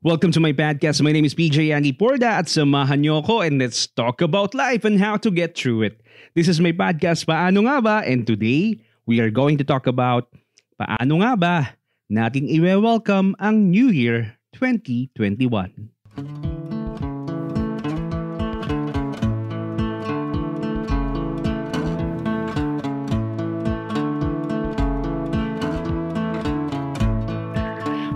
Welcome to my podcast. My name is PJ Andy Porda at samahan niyo ako and let's talk about life and how to get through it. This is my podcast, Paano Nga Ba? And today, we are going to talk about paano nga ba nating i-welcome ang New Year 2021.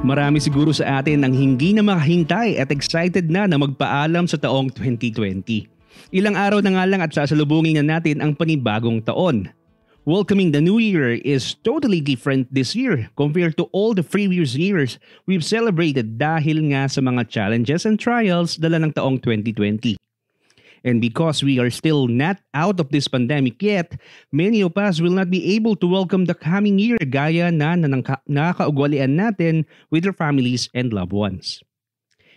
Marami siguro sa atin ang hindi na makahintay at excited na magpaalam sa taong 2020. Ilang araw na nga lang at sasalubungin na natin ang panibagong taon. Welcoming the new year is totally different this year compared to all the previous years we've celebrated dahil nga sa mga challenges and trials dala ng taong 2020. And because we are still not out of this pandemic yet, many of us will not be able to welcome the coming year gaya na nakakaugwalian natin with our families and loved ones.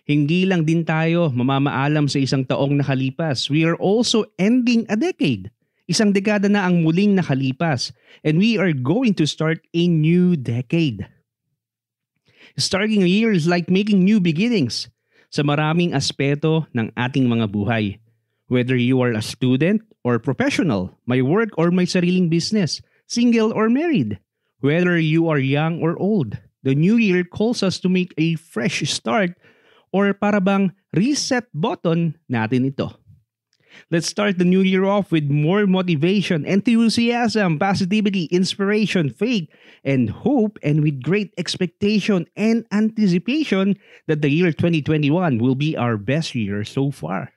Hindi lang din tayo mamamaalam sa isang taong nakalipas. We are also ending a decade. Isang dekada na ang muling nakalipas and we are going to start a new decade. Starting a year is like making new beginnings sa maraming aspeto ng ating mga buhay. Whether you are a student or professional, may work or may sariling business, single or married, whether you are young or old, the new year calls us to make a fresh start or para bang reset button natin ito. Let's start the new year off with more motivation, enthusiasm, positivity, inspiration, faith, and hope, and with great expectation and anticipation that the year 2021 will be our best year so far.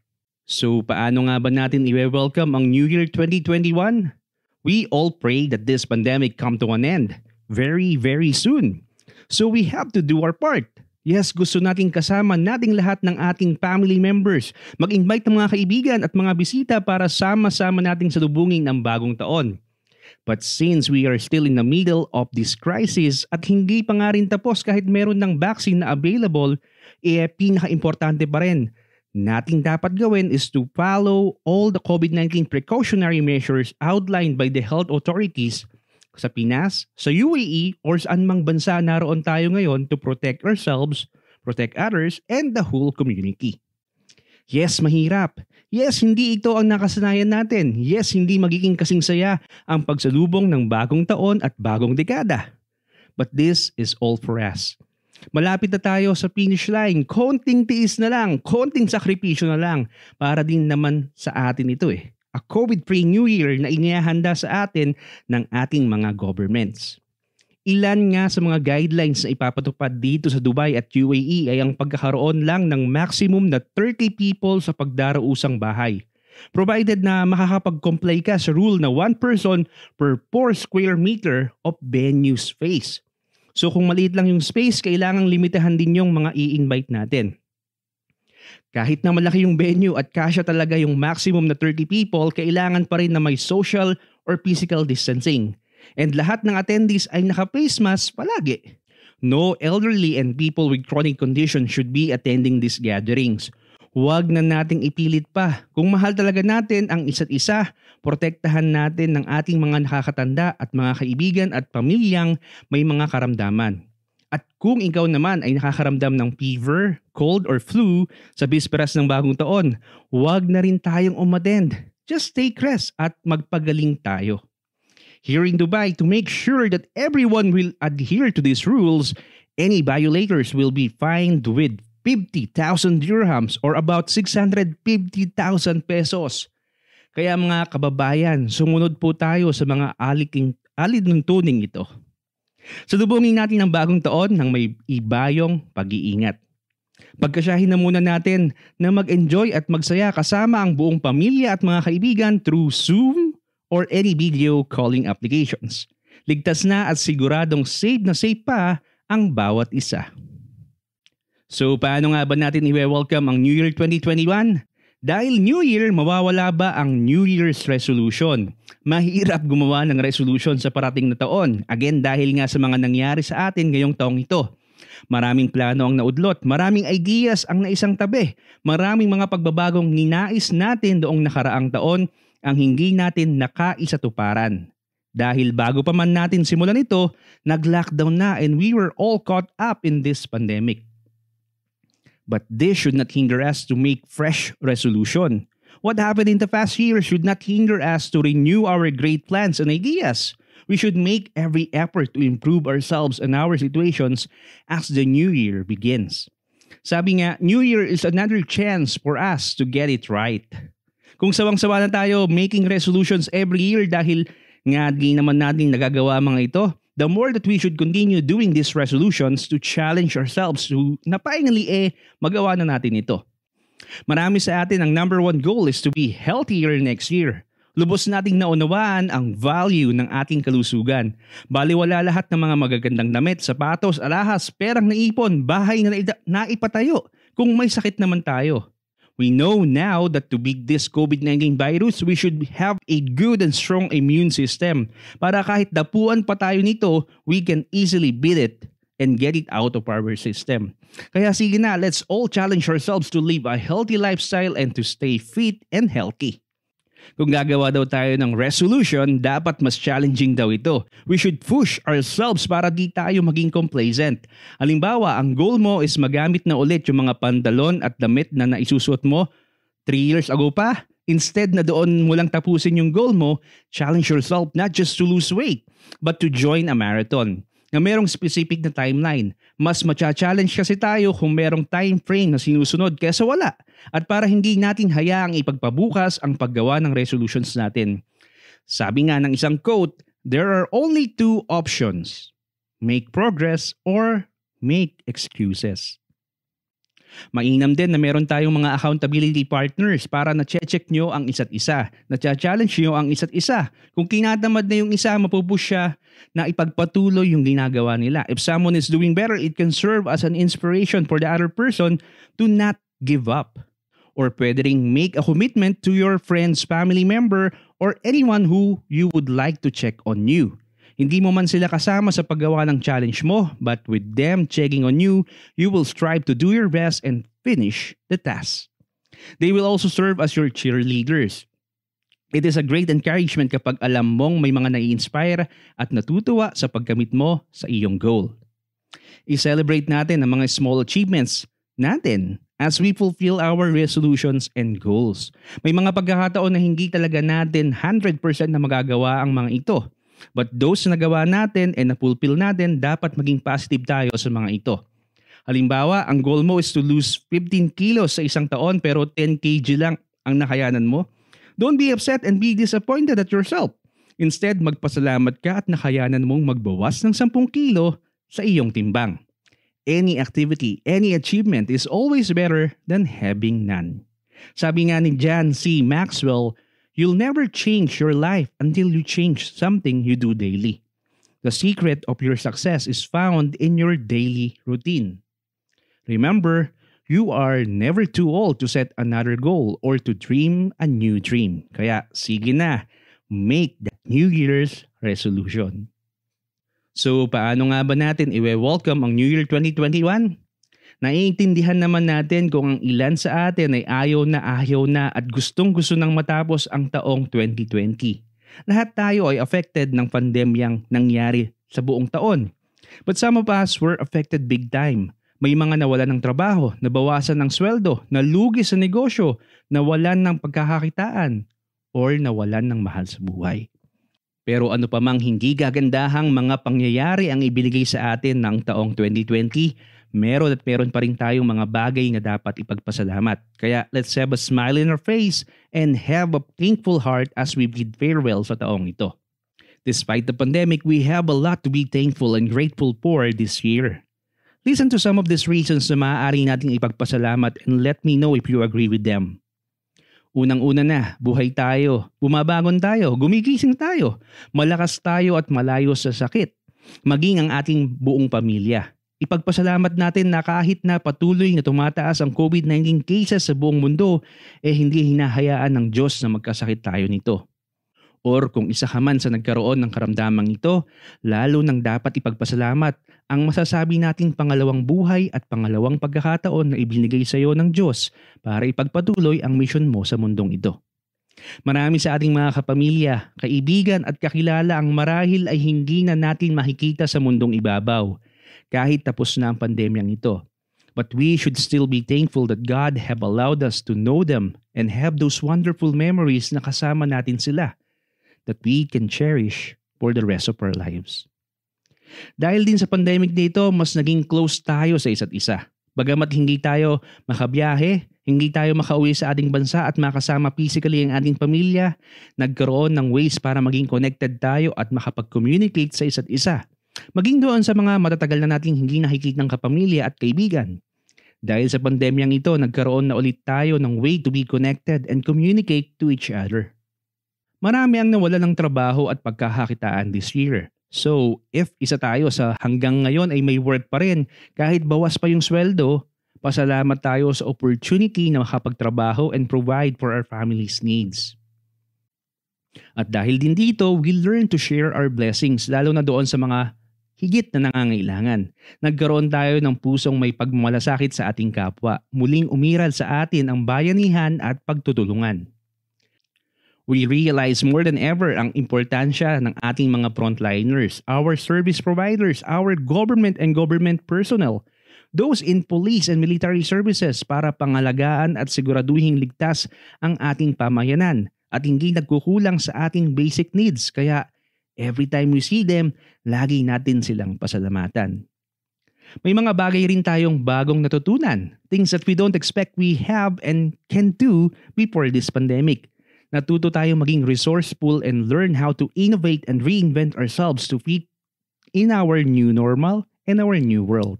So paano nga ba natin i-welcome ang New Year 2021? We all pray that this pandemic come to an end very, very soon. So we have to do our part. Yes, gusto nating kasama nating lahat ng ating family members, mag-invite ng mga kaibigan at mga bisita para sama-sama nating salubungin ang bagong taon. But since we are still in the middle of this crisis at hindi pa nga rin tapos kahit meron ng vaccine na available, pinaka-importante pa rin nating dapat gawin is to follow all the COVID-19 precautionary measures outlined by the health authorities sa Pinas, sa UAE, or saan mang bansa naroon tayo ngayon to protect ourselves, protect others, and the whole community. Yes, mahirap. Yes, hindi ito ang nakasanayan natin. Yes, hindi magiging kasing saya ang pagsalubong ng bagong taon at bagong dekada. But this is all for us. Malapit na tayo sa finish line. Konting tiis na lang, konting sakripisyo na lang para din naman sa atin ito A COVID-free New Year na inihahanda sa atin ng ating mga governments. Ilan nga sa mga guidelines na ipapatupad dito sa Dubai at UAE ay ang pagkakaroon lang ng maximum na 30 people sa pagdarausang bahay. Provided na makakapag-comply ka sa rule na 1 person per 4 square meter of venue space. So kung maliit lang yung space, kailangang limitahan din yung mga i-invite natin. Kahit na malaki yung venue at kasya talaga yung maximum na 30 people, kailangan pa rin na may social or physical distancing. And lahat ng attendees ay naka-face mask palagi. No elderly and people with chronic conditions should be attending these gatherings. Huwag na nating ipilit pa. Kung mahal talaga natin ang isa't isa, protektahan natin ng ating mga nakakatanda at mga kaibigan at pamilyang may mga karamdaman. At kung ikaw naman ay nakakaramdam ng fever, cold or flu sa bisperas ng bagong taon, huwag na rin tayong umattend. Just take rest at magpagaling tayo. Here in Dubai, to make sure that everyone will adhere to these rules, any violators will be fined with 50,000 dirhams or about 650,000 pesos. Kaya mga kababayan, sumunod po tayo sa mga alintuntuning ito. Salubungin natin ang bagong taon ng may ibayong pag-iingat. Pagkasyahin na muna natin na mag-enjoy at magsaya kasama ang buong pamilya at mga kaibigan through Zoom or any video calling applications. Ligtas na at siguradong safe na safe pa ang bawat isa. So paano nga ba natin i-welcome ang New Year 2021? Dahil New Year, mawawala ba ang New Year's resolution? Mahirap gumawa ng resolution sa parating na taon. Again, dahil nga sa mga nangyari sa atin ngayong taong ito. Maraming plano ang naudlot, maraming ideas ang naisang tabi, maraming mga pagbabagong ninais natin doong nakaraang taon ang hindi natin nakaisatuparan. Dahil bago pa man natin simulan ito, nag-lockdown na and we were all caught up in this pandemic. But this should not hinder us to make fresh resolution. What happened in the past year should not hinder us to renew our great plans and ideas. We should make every effort to improve ourselves and our situations as the new year begins. Sabi nga, New Year is another chance for us to get it right. Kung sawang-sawa na tayo making resolutions every year dahil nga di naman natin nagagawa mga ito, the more that we should continue doing these resolutions to challenge ourselves to na finally magawa na natin ito. Marami sa atin ang number one goal is to be healthier next year. Lubos nating naunawaan ang value ng ating kalusugan. Baliwala lahat ng mga magagandang damit, sapatos, alahas, perang naipon, bahay na naipatayo kung may sakit naman tayo. We know now that to beat this COVID-19 virus, we should have a good and strong immune system para kahit dapuan pa tayo nito, we can easily beat it and get it out of our system. Kaya sige na, let's all challenge ourselves to live a healthy lifestyle and to stay fit and healthy. Kung gagawa daw tayo ng resolution, dapat mas challenging daw ito. We should push ourselves para di tayo maging complacent. Halimbawa, ang goal mo is magamit na ulit yung mga pantalon at damit na naisusuot mo 3 years ago pa. Instead na doon mo lang tapusin yung goal mo, challenge yourself not just to lose weight, but to join a marathon na merong specific na timeline. Mas macha-challenge kasi tayo kung merong time frame na sinusunod kesa wala. At para hindi natin hayaang ipagpabukas ang paggawa ng resolutions natin. Sabi nga ng isang quote, there are only 2 options. Make progress or make excuses. Mainam din na meron tayong mga accountability partners para na-check nyo ang isa't isa. Na-challenge nyo ang isa't isa. Kung kinatamad na yung isa, mapupush siya na ipagpatuloy yung ginagawa nila. If someone is doing better, it can serve as an inspiration for the other person to not give up. Or pwede ring make a commitment to your friend's family member or anyone who you would like to check on you. Hindi mo man sila kasama sa paggawa ng challenge mo, but with them checking on you, you will strive to do your best and finish the task. They will also serve as your cheerleaders. It is a great encouragement kapag alam mong may mga nai-inspire at natutuwa sa pagkamit mo sa iyong goal. I-celebrate natin ang mga small achievements natin as we fulfill our resolutions and goals. May mga pagkakataon na hindi talaga natin 100% na magagawa ang mga ito. But those na nagawa natin and na-fulfill natin, dapat maging positive tayo sa mga ito. Halimbawa, ang goal mo is to lose 15 kilos sa isang taon pero 10 kg lang ang nakayanan mo. Don't be upset and be disappointed at yourself. Instead, magpasalamat ka at nakayanan mong magbawas ng 10 kilo sa iyong timbang. Any activity, any achievement is always better than having none. Sabi nga ni John C. Maxwell, you'll never change your life until you change something you do daily. The secret of your success is found in your daily routine. Remember, you are never too old to set another goal or to dream a new dream. Kaya sige na, make that New Year's resolution. So paano nga ba natin i-welcome ang New Year 2021? Naiintindihan naman natin kung ang ilan sa atin ay ayaw na at gustong-gusto nang matapos ang taong 2020. Lahat tayo ay affected ng pandemyang nangyari sa buong taon. But some of us were affected big time. May mga nawalan ng trabaho, nabawasan ng sweldo, nalugi sa negosyo, nawalan ng pagkakakitaan, or nawalan ng mahal sa buhay. Pero ano pa mang hindi gagandahang mga pangyayari ang ibinigay sa atin ng taong 2020, meron pa rin tayong mga bagay na dapat ipagpasalamat. Kaya let's have a smile in our face and have a thankful heart as we bid farewell sa taong ito. Despite the pandemic, we have a lot to be thankful and grateful for this year. Listen to some of these reasons na maaari nating ipagpasalamat and let me know if you agree with them. Unang-una na, buhay tayo, bumabangon tayo, gumigising tayo, malakas tayo at malayo sa sakit, maging ang ating buong pamilya. Ipagpasalamat natin na kahit na patuloy na tumataas ang COVID-19 cases sa buong mundo, hindi hinahayaan ng Diyos na magkasakit tayo nito. Or kung isa ka man sa nagkaroon ng karamdamang ito, lalo nang dapat ipagpasalamat ang masasabi nating pangalawang buhay at pangalawang pagkakataon na ibinigay sa iyo ng Diyos para ipagpatuloy ang misyon mo sa mundong ito. Marami sa ating mga kapamilya, kaibigan at kakilala ang marahil ay hindi na natin makikita sa mundong ibabaw kahit tapos na ang pandemyang ito. But we should still be thankful that God have allowed us to know them and have those wonderful memories na kasama natin sila that we can cherish for the rest of our lives. Dahil din sa pandemic dito, mas naging close tayo sa isa't isa. Bagamat hindi tayo makabiyahe, hindi tayo makauwi sa ating bansa at makasama physically ang ating pamilya, nagkaroon ng ways para maging connected tayo at makapag-communicate sa isa't isa. Maging doon sa mga matatagal na nating hindi nakikita ng kapamilya at kaibigan. Dahil sa pandemyang ito, nagkaroon na ulit tayo ng way to be connected and communicate to each other. Marami ang nawala ng trabaho at pagkakakitaan this year. So, if isa tayo sa hanggang ngayon ay may work pa rin, kahit bawas pa yung sweldo, pasalamat tayo sa opportunity na makapagtrabaho and provide for our family's needs. At dahil din dito, we learn to share our blessings lalo na doon sa mga higit na nangangailangan. Nagkaroon tayo ng pusong may pagmamalasakit sa ating kapwa. Muling umiral sa atin ang bayanihan at pagtutulungan. We realize more than ever ang importansya ng ating mga frontliners, our service providers, our government and government personnel, those in police and military services para pangalagaan at siguraduhing ligtas ang ating pamayanan at hindi nagkukulang sa ating basic needs. Kaya every time we see them, lagi natin silang pasalamatan. May mga bagay rin tayong bagong natutunan, things that we don't expect we have and can do before this pandemic. Natuto tayong maging resourceful and learn how to innovate and reinvent ourselves to fit in our new normal and our new world.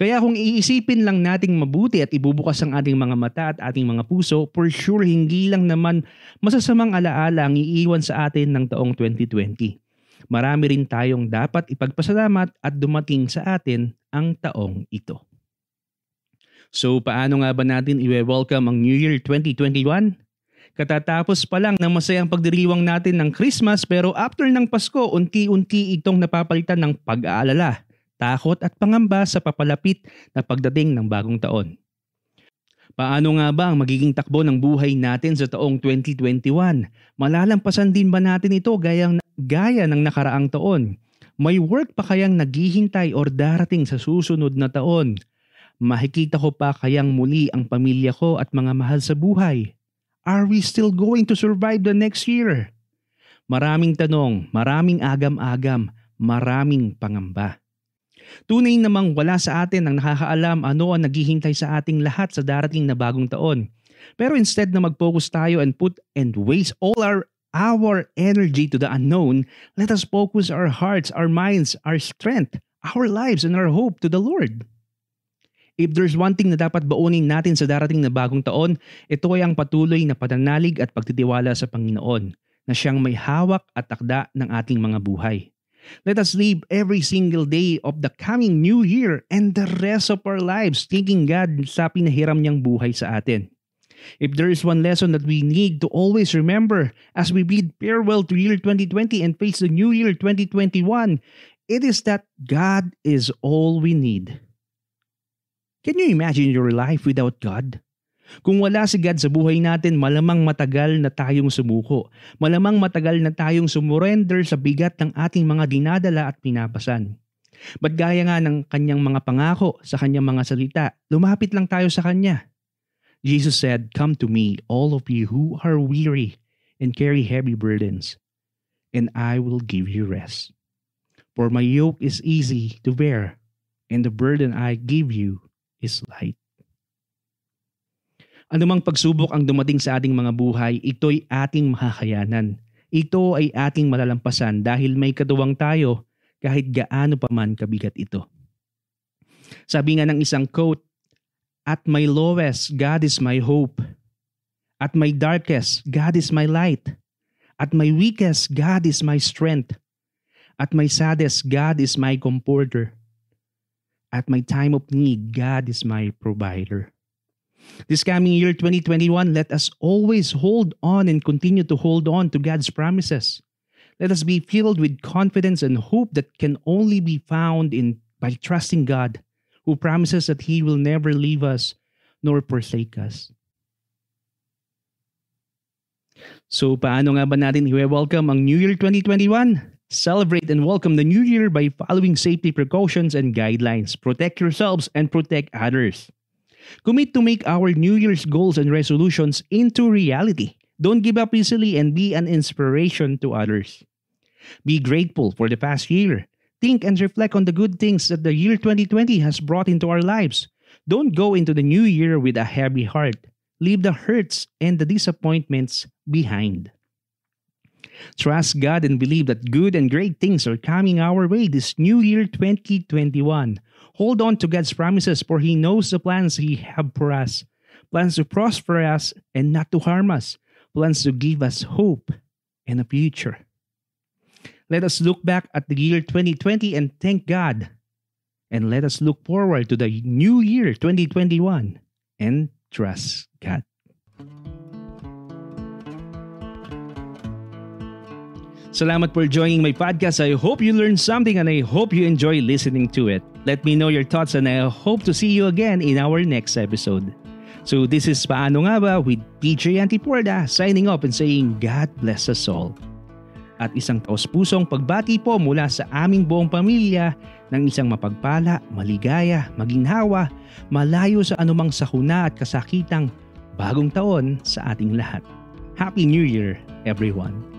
Kaya kung iisipin lang nating mabuti at ibubukas ang ating mga mata at ating mga puso, for sure hindi lang naman masasamang alaala ang iiwan sa atin ng taong 2020. Marami rin tayong dapat ipagpasalamat at dumating sa atin ang taong ito. So paano nga ba natin i-welcome ang New Year 2021? Katatapos pa lang ng masayang pagdiriwang natin ng Christmas pero after ng Pasko, unti-unti itong napapalitan ng pag-aalala, takot at pangamba sa papalapit na pagdating ng bagong taon. Paano nga ba ang magiging takbo ng buhay natin sa taong 2021? Malalampasan din ba natin ito gaya ng nakaraang taon? May work pa kayang naghihintay or darating sa susunod na taon? Makikita ko pa kayang muli ang pamilya ko at mga mahal sa buhay? Are we still going to survive the next year? Maraming tanong, maraming agam-agam, maraming pangamba. Tunay namang wala sa atin ang nakakaalam ano ang naghihintay sa ating lahat sa darating na bagong taon. Pero instead na mag-focus tayo and put and waste all our energy to the unknown, let us focus our hearts, our minds, our strength, our lives, and our hope to the Lord. If there's one thing na dapat baunin natin sa darating na bagong taon, ito ay ang patuloy na pananalig at pagtitiwala sa Panginoon na siyang may hawak at takda ng ating mga buhay. Let us live every single day of the coming new year and the rest of our lives thanking God sa pinahiram niyang buhay sa atin. If there is one lesson that we need to always remember as we bid farewell to year 2020 and face the new year 2021, it is that God is all we need. Can you imagine your life without God? Kung wala si God sa buhay natin, malamang matagal na tayong sumuko. Malamang matagal na tayong sumurrender sa bigat ng ating mga dinadala at pinapasan. But gaya nga ng kanyang mga pangako sa kanyang mga salita, lumapit lang tayo sa kanya. Jesus said, "Come to me, all of you who are weary and carry heavy burdens, and I will give you rest. For my yoke is easy to bear, and the burden I give you is light." Anumang pagsubok ang dumating sa ating mga buhay, ito'y ating makakayanan. Ito ay ating malalampasan dahil may katuwang tayo kahit gaano pa man kabigat ito. Sabi nga ng isang quote, "At my lowest, God is my hope. At my darkest, God is my light. At my weakest, God is my strength. At my saddest, God is my comforter. At my time of need, God is my provider." This coming year 2021, let us always hold on and continue to hold on to God's promises. Let us be filled with confidence and hope that can only be found by trusting God, who promises that He will never leave us nor forsake us. So paano nga ba natin i-welcome ang New Year 2021? Celebrate and welcome the new year by following safety precautions and guidelines. Protect yourselves and protect others. Commit to make our New Year's goals and resolutions into reality. Don't give up easily and be an inspiration to others. Be grateful for the past year. Think and reflect on the good things that the year 2020 has brought into our lives. Don't go into the new year with a heavy heart. Leave the hurts and the disappointments behind. Trust God and believe that good and great things are coming our way this new year 2021. Hold on to God's promises, for He knows the plans He has for us. Plans to prosper us and not to harm us. Plans to give us hope and a future. Let us look back at the year 2020 and thank God. And let us look forward to the new year 2021 and trust God. Salamat for joining my podcast. I hope you learned something and I hope you enjoy listening to it. Let me know your thoughts and I hope to see you again in our next episode. So this is Paano Nga Ba with PJ Antiporda signing off and saying God bless us all. At isang taos-pusong pagbati po mula sa aming buong pamilya ng isang mapagpala, maligaya, maginhawa, malayo sa anumang sakuna at kasakitang bagong taon sa ating lahat. Happy New Year, everyone!